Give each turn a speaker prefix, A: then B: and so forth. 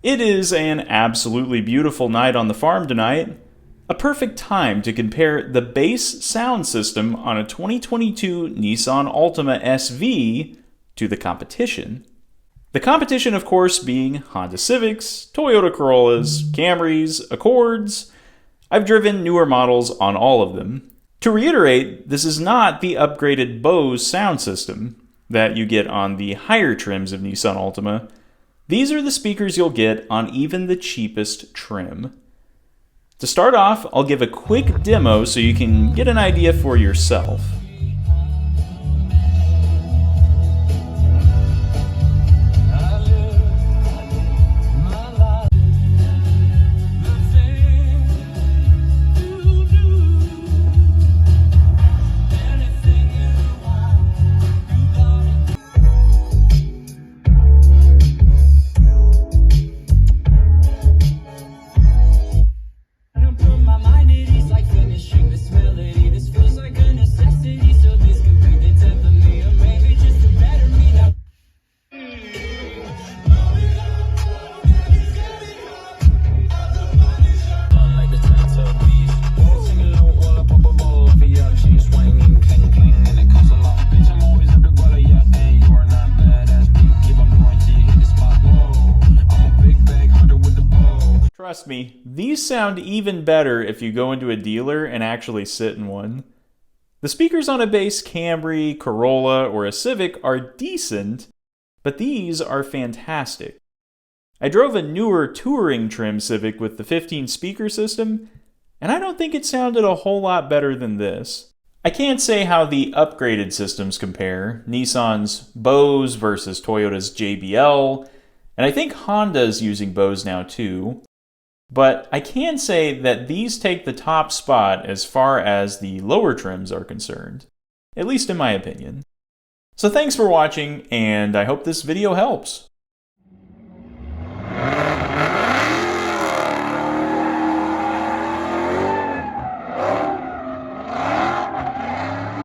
A: It is an absolutely beautiful night on the farm tonight. A perfect time to compare the bass sound system on a 2022 Nissan Altima SV to the competition. The competition, of course, being Honda Civics, Toyota Corollas, Camrys, Accords. I've driven newer models on all of them. To reiterate, this is not the upgraded Bose sound system that you get on the higher trims of Nissan Altima. These are the speakers you'll get on even the cheapest trim. To start off, I'll give a quick demo so you can get an idea for yourself. Trust me, these sound even better if you go into a dealer and actually sit in one. The speakers on a base Camry, Corolla, or a Civic are decent, but these are fantastic. I drove a newer touring trim Civic with the 15 speaker system, and I don't think it sounded a whole lot better than this. I can't say how the upgraded systems compare, Nissan's Bose versus Toyota's JBL, and I think Honda's using Bose now too. But I can say that these take the top spot as far as the lower trims are concerned, at least in my opinion. So thanks for watching, and I hope this video helps.